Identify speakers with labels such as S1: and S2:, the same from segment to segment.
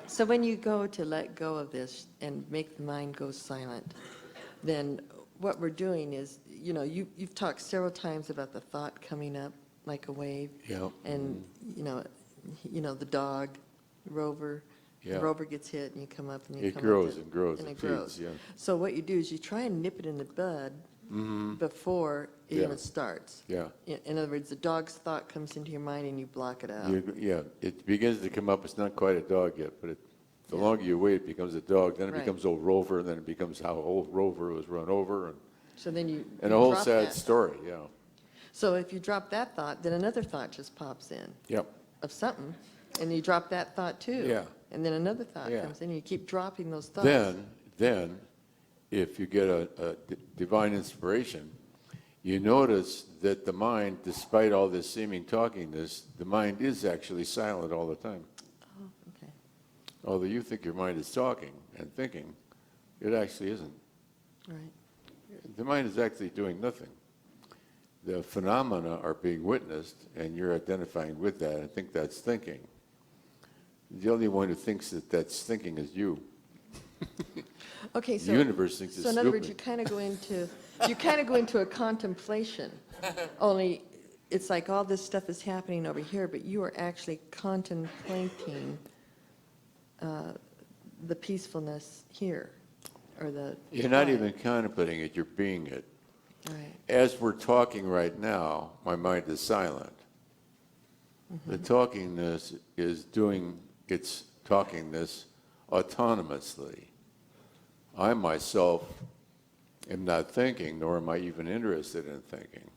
S1: So when you go to let go of this and make the mind go silent, then what we're doing is, you've talked several times about the thought coming up like a wave,
S2: Yeah.
S1: and the dog, Rover.
S2: Yeah.
S1: Rover gets hit, and you come up and you
S2: It
S1: come
S2: grows
S1: up,
S2: and grows,
S1: and
S2: it
S1: it
S2: feeds,
S1: grows.
S2: yeah.
S1: So what you do is you try and nip it in the bud before it
S2: Yeah.
S1: even starts.
S2: Yeah.
S1: In other words, the dog's thought comes into your mind and you block it out.
S2: Yeah, it begins to come up. It's not quite a dog yet, but the longer you wait, it becomes a dog. Then it
S1: Right.
S2: becomes old Rover, and then it becomes how old Rover was run over,
S1: So then you
S2: and a whole
S1: drop
S2: sad
S1: that.
S2: story. Yeah.
S1: So if you drop that thought, then another thought just pops in
S2: Yep.
S1: of something, and you drop that thought too.
S2: Yeah.
S1: And then another thought
S2: Yeah.
S1: comes in, and you keep dropping those thoughts.
S2: Then, if you get a divine inspiration, you notice that the mind, despite all this seeming talkingness, the mind is actually silent all the time.
S1: Oh, okay.
S2: Although you think your mind is talking and thinking, it actually isn't.
S1: Right.
S2: The mind is actually doing nothing. The phenomena are being witnessed, and you're identifying with that and think that's thinking. The only one who thinks that that's thinking is you.
S1: Okay,
S2: The
S1: so
S2: universe thinks it's
S1: in other words,
S2: stupid.
S1: you kind of go into a contemplation. Only it's like all this stuff is happening over here, but you are actually contemplating the peacefulness here, or the
S2: You're not
S1: quiet.
S2: even contemplating it, you're being it.
S1: Right.
S2: As we're talking right now, my mind is silent. The talkingness is doing its talkingness autonomously. I myself am not thinking, nor am I even interested in thinking.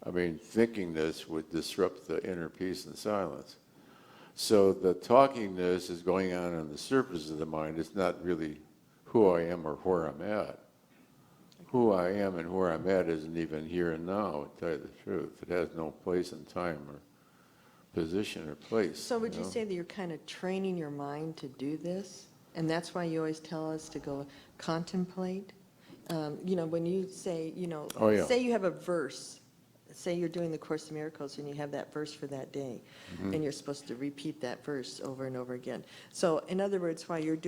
S2: I mean, thinkingness would disrupt the inner peace and silence. So the talkingness is going on the surface of the mind. It's not really who I am or where I'm at. Who I am and where I'm at isn't even here and now, to tell you the truth. It has no place and time or position or place.
S1: So would you
S2: know?
S1: say that you're kind of training your mind to do this? And that's why you always tell us to go contemplate? When you say,
S2: Oh, yeah.
S1: say you have a verse, say you're doing the Course in Miracles and you have that verse for that day, and you're supposed to repeat that verse over and over again. So in other words, while you're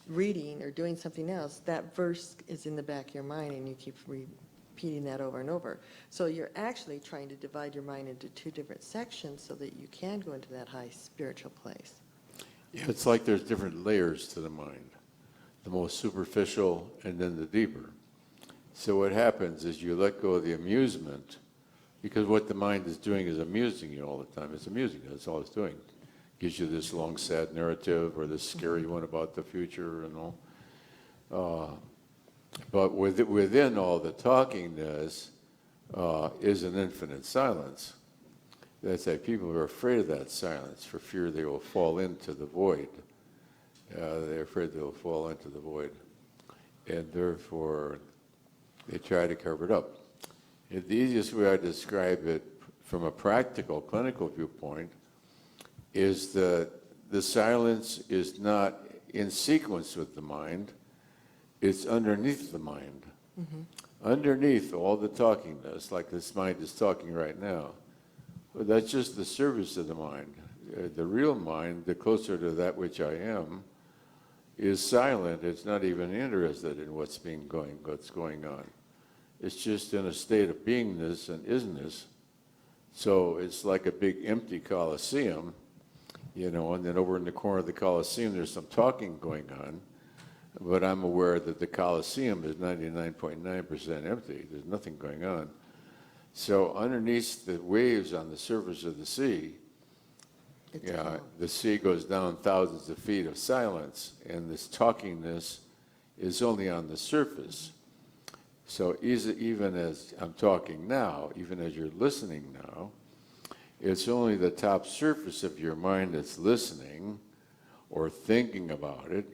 S1: reading or doing something else, that verse is in the back of your mind and you keep repeating that over and over. So you're actually trying to divide your mind into two different sections so that you can go into that high spiritual place.
S2: Yeah, it's like there's different layers to the mind, the most superficial and then the deeper. So what happens is you let go of the amusement, because what the mind is doing is amusing you all the time. It's amusing you, that's all it's doing. Gives you this long, sad narrative or this scary one about the future and all. But within all the talkingness is an infinite silence. That's why people are afraid of that silence for fear they will fall into the void. They're afraid they'll fall into the void. And therefore, they try to cover it up. And the easiest way I describe it from a practical, clinical viewpoint is that the silence is not in sequence with the mind, it's underneath the mind. Underneath all the talkingness, like this mind is talking right now, well, that's just the surface of the mind. The real mind, the closer to that which I am, is silent. It's not even interested in what's going on. It's just in a state of beingness and isness. So it's like a big empty Colosseum, and then over in the corner of the Colosseum there's some talking going on, but I'm aware that the Colosseum is 99.9% empty. There's nothing going on. So underneath the waves on the surface of the sea, the sea goes down thousands of feet of silence, and this talkingness is only on the surface. So even as I'm talking now, even as you're listening now, it's only the top surface of your mind that's listening or thinking about it.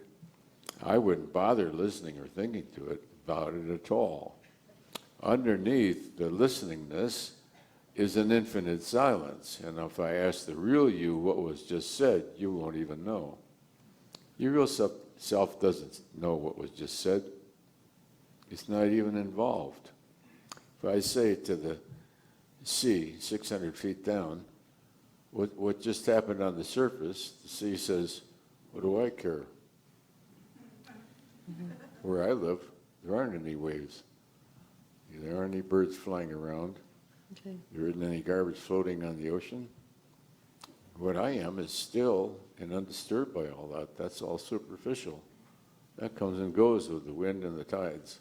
S2: I wouldn't bother listening or thinking about it at all. Underneath the listeningness is an infinite silence. And if I ask the real you what was just said, you won't even know. Your real self doesn't know what was just said. It's not even involved. If I say to the sea, 600 feet down, what just happened on the surface, the sea says, what do I care? Where I live, there aren't any waves. There aren't any birds flying around.
S1: Okay.
S2: There isn't any garbage floating on the ocean. What I am is still and undisturbed by all that. That's all superficial. That comes and goes with the wind and the tides.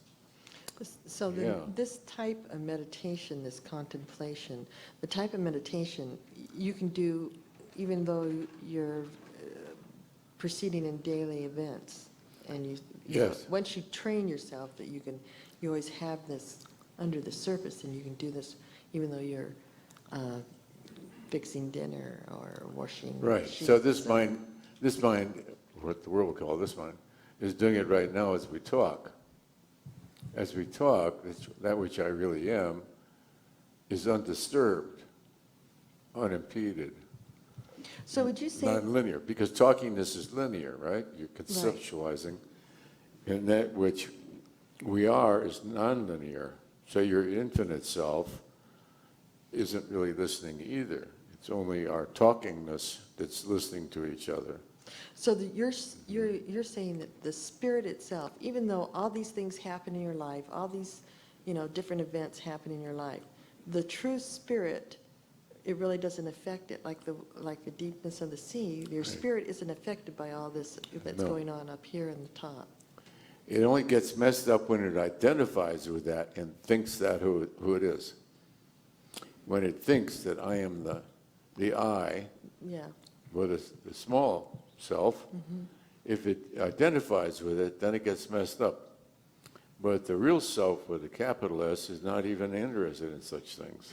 S1: So then
S2: Yeah.
S1: this type of meditation, this contemplation, the type of meditation you can do even though you're proceeding in daily events. And you
S2: Yes.
S1: once you train yourself that you always have this under the surface, and you can do this even though you're fixing dinner or washing
S2: Right.
S1: sheets.
S2: So this mind, what the world will call this mind, is doing it right now as we talk. As we talk, that which I really am is undisturbed, unimpeded,
S1: So would you say,
S2: non-linear. Because talkingness is linear, right? You're conceptualizing. And that which we are is non-linear. So your infinite self isn't really listening either. It's only our talkingness that's listening to each other.
S1: so that you're saying that the spirit itself, even though all these things happen in your life, all these, different events happen in your life, the true spirit, it really doesn't affect it like the deepness of the sea. Your spirit isn't affected by all this that's
S2: No.
S1: going on up here in the top.
S2: It only gets messed up when it identifies with that and thinks that who it is. When it thinks that I am the I,
S1: Yeah.
S2: or the small self, if it identifies with it, then it gets messed up. But the real self with a capital S is not even interested in such things.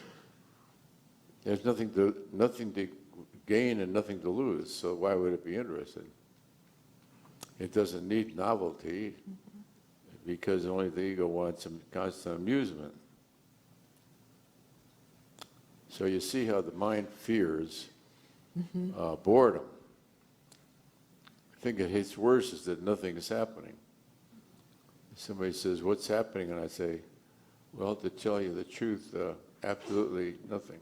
S2: There's nothing to gain and nothing to lose, so why would it be interested? It doesn't need novelty because only the ego wants some constant amusement. So you see how the mind fears boredom. I think it hates worse is that nothing is happening. Somebody says, what's happening? And I say, well, to tell you the truth, absolutely nothing.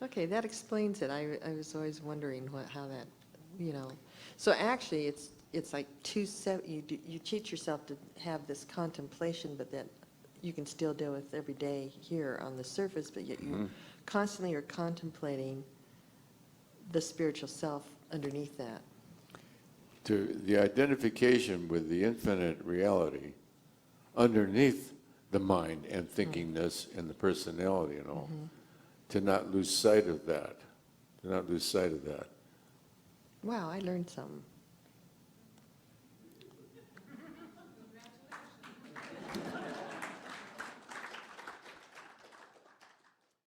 S1: Okay, that explains it. I was always wondering how that, So actually, it's like you teach yourself to have this contemplation, but that you can still deal with every day here on the surface, but yet you constantly are contemplating the spiritual self underneath that.
S2: To the identification with the infinite reality underneath the mind and thinkingness and the personality and all, to not lose sight of that,
S1: Wow, I learned something.